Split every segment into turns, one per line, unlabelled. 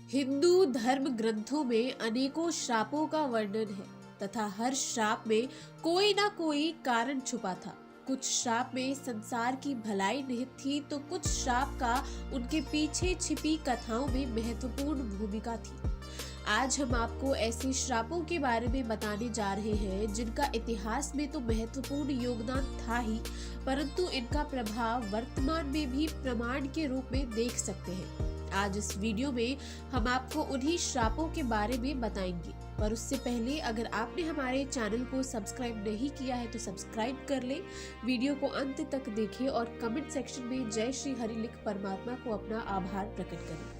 हिंदू धर्म ग्रंथों में अनेकों श्रापों का वर्णन है तथा हर श्राप में कोई ना कोई कारण छुपा था। कुछ श्राप में संसार की भलाई निहित थी तो कुछ श्राप का उनके पीछे छिपी कथाओं में महत्वपूर्ण भूमिका थी। आज हम आपको ऐसे श्रापों के बारे में बताने जा रहे हैं जिनका इतिहास में तो महत्वपूर्ण योगदान था ही, परंतु इनका प्रभाव वर्तमान में भी प्रमाण के रूप में देख सकते हैं। आज इस वीडियो में हम आपको उन्हीं श्रापों के बारे में बताएंगे, पर उससे पहले अगर आपने हमारे चैनल को सब्सक्राइब नहीं किया है तो सब्सक्राइब कर ले, वीडियो को अंत तक देखें और कमेंट सेक्शन में जय श्री हरि लिख परमात्मा को अपना आभार प्रकट करें।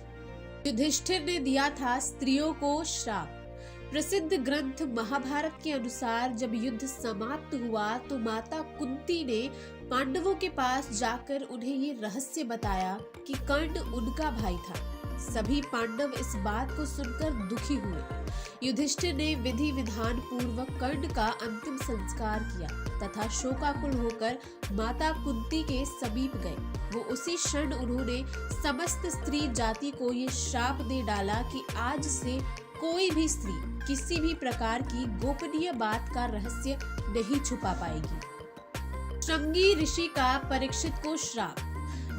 युधिष्ठिर ने दिया था स्त्रियों को श्राप। प्रसिद्ध ग्रंथ महाभारत के अनुसार जब युद्ध समाप्त हुआ तो माता कुंती ने पांडवों के पास जाकर उन्हें ये रहस्य बताया कि कर्ण उनका भाई था। सभी पांडव इस बात को सुनकर दुखी हुए। युधिष्ठिर ने विधि विधान पूर्वक कर्ण का अंतिम संस्कार किया तथा शोकाकुल होकर माता कुंती के समीप गए। वो उसी क्षण उन्होंने समस्त स्त्री जाति को ये श्राप दे डाला कि आज से कोई भी स्त्री किसी भी प्रकार की गोपनीय बात का रहस्य नहीं छुपा पाएगी। श्रृंगी ऋषि का परीक्षित को श्राप।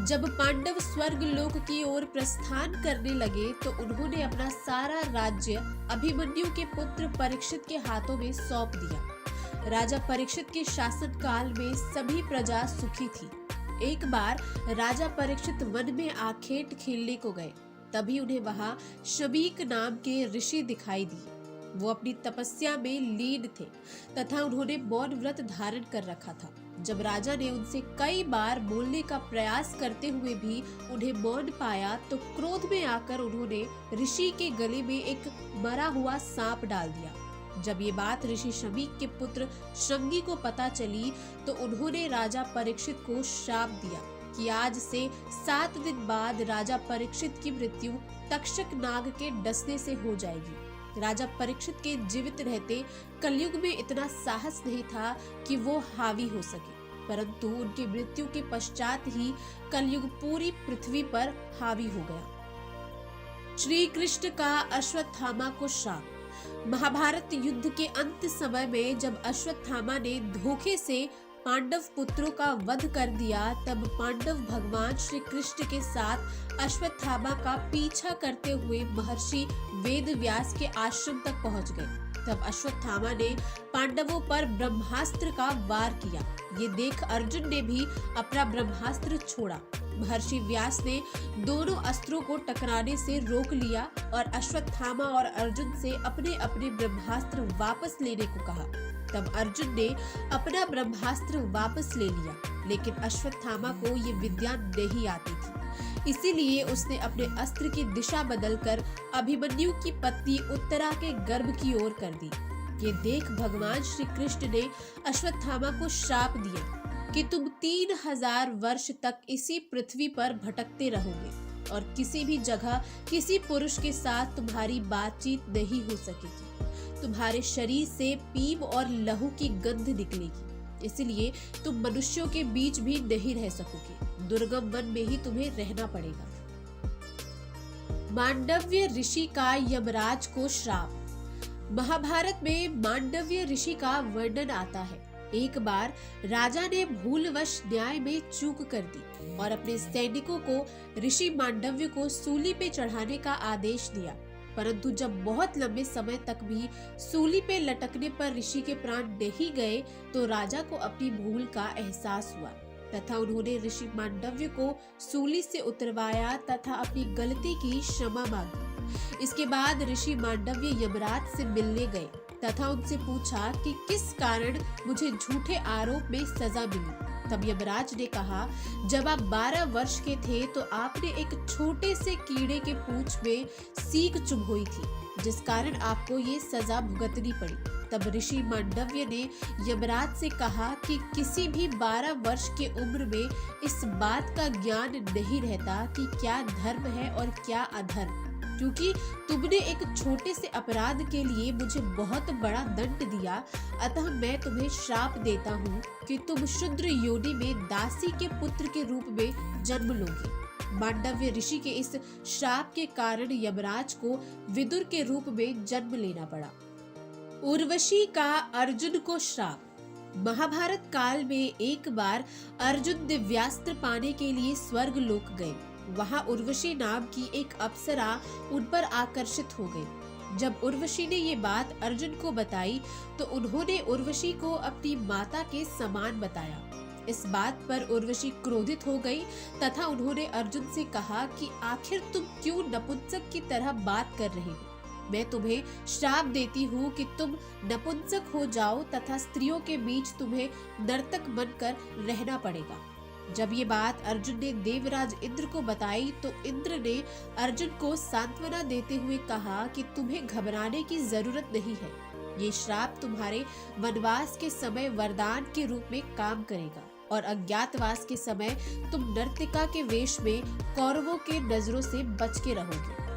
जब पांडव स्वर्ग लोक की ओर प्रस्थान करने लगे तो उन्होंने अपना सारा राज्य अभिमन्यु के पुत्र परीक्षित के हाथों में सौंप दिया। राजा परीक्षित के शासन काल में सभी प्रजा सुखी थी। एक बार राजा परीक्षित वन में आखेट खेलने को गए, तभी उन्हें वहां शमीक नाम के ऋषि दिखाई दिए। वो अपनी तपस्या में लीन थे तथा उन्होंने मौन व्रत धारण कर रखा था। जब राजा ने उनसे कई बार बोलने का प्रयास करते हुए भी उन्हें मौन पाया तो क्रोध में आकर उन्होंने ऋषि के गले में एक मरा हुआ सांप डाल दिया। जब ये बात ऋषि शमीक के पुत्र श्रृंगी को पता चली तो उन्होंने राजा परीक्षित को श्राप दिया कि आज से 7 दिन बाद राजा परीक्षित की मृत्यु तक्षक नाग के डसने से हो जाएगी। राजा परीक्षित के जीवित रहते कलयुग में इतना साहस नहीं था कि वो हावी हो सके, परंतु उनकी मृत्यु के पश्चात ही कलयुग पूरी पृथ्वी पर हावी हो गया। श्री कृष्ण का अश्वत्थामा को श्राप। महाभारत युद्ध के अंत समय में जब अश्वत्थामा ने धोखे से पांडव पुत्रों का वध कर दिया तब पांडव भगवान श्री कृष्ण के साथ अश्वत्थामा का पीछा करते हुए महर्षि वेदव्यास के आश्रम तक पहुंच गए। तब अश्वत्थामा ने पांडवों पर ब्रह्मास्त्र का वार किया। ये देख अर्जुन ने भी अपना ब्रह्मास्त्र छोड़ा। महर्षि व्यास ने दोनों अस्त्रों को टकराने से रोक लिया और अश्वत्थामा और अर्जुन से अपने अपने ब्रह्मास्त्र वापस लेने को कहा। तब अर्जुन ने अपना ब्रह्मास्त्र वापस ले लिया, लेकिन अश्वत्थामा को ये विद्या नहीं आती थी, इसीलिए उसने अपने अस्त्र की दिशा बदलकर अभिमन्यु की पत्नी उत्तरा के गर्भ की ओर कर दी। ये देख भगवान श्री कृष्ण ने अश्वत्थामा को श्राप दिया कि तुम 3000 वर्ष तक इसी पृथ्वी पर भटकते रहोगे और किसी भी जगह किसी पुरुष के साथ तुम्हारी बातचीत नहीं हो सकेगी। तुम्हारे शरीर से पीप और लहू की गंध निकलेगी, इसलिए तुम मनुष्यों के बीच भी नहीं रह सकोगे। दुर्गम वन में ही तुम्हें रहना पड़ेगा। मांडव्य ऋषि का यमराज को श्राप। महाभारत में मांडव्य ऋषि का वर्णन आता है। एक बार राजा ने भूलवश न्याय में चूक कर दी और अपने सैनिकों को ऋषि मांडव्य को सूली पे चढ़ाने का आदेश दिया, परंतु जब बहुत लंबे समय तक भी सूली पे लटकने पर ऋषि के प्राण नहीं गए तो राजा को अपनी भूल का एहसास हुआ तथा उन्होंने ऋषि मांडव्य को सूली से उतरवाया तथा अपनी गलती की क्षमा मांगी। इसके बाद ऋषि मांडव्य यमराज से मिलने गए तथा उनसे पूछा कि किस कारण मुझे झूठे आरोप में सजा मिली। तब यमराज ने कहा, जब आप 12 वर्ष के थे तो आपने एक छोटे से कीड़े के पूंछ में सींग चुभोई थी, जिस कारण आपको ये सजा भुगतनी पड़ी। तब ऋषि मांडव्य ने यमराज से कहा कि किसी भी 12 वर्ष के उम्र में इस बात का ज्ञान नहीं रहता कि क्या धर्म है और क्या अधर्म, क्योंकि तुमने एक छोटे से अपराध के लिए मुझे बहुत बड़ा दंड दिया, अतः मैं तुम्हें श्राप देता हूँ कि तुम शूद्र योनि में दासी के पुत्र के रूप में जन्म लोगे। मांडव्य ऋषि के इस श्राप के कारण यमराज को विदुर के रूप में जन्म लेना पड़ा। उर्वशी का अर्जुन को श्राप। महाभारत काल में एक बार अर्जुन दिव्यास्त्र पाने के लिए स्वर्ग लोक गए। वहां उर्वशी नाम की एक अप्सरा उन पर आकर्षित हो गई। जब उर्वशी ने ये बात अर्जुन को बताई तो उन्होंने उर्वशी को अपनी माता के समान बताया। इस बात पर उर्वशी क्रोधित हो गई तथा उन्होंने अर्जुन से कहा कि आखिर तुम क्यों नपुंसक की तरह बात कर रहे हो? मैं तुम्हें श्राप देती हूँ कि तुम नपुंसक हो जाओ तथा स्त्रियों के बीच तुम्हें नर्तक बनकर रहना पड़ेगा। जब ये बात अर्जुन ने देवराज इंद्र को बताई तो इंद्र ने अर्जुन को सांत्वना देते हुए कहा कि तुम्हें घबराने की जरूरत नहीं है। ये श्राप तुम्हारे वनवास के समय वरदान के रूप में काम करेगा और अज्ञातवास के समय तुम नर्तिका के वेश में कौरवों के नजरों से बच के रहोगे।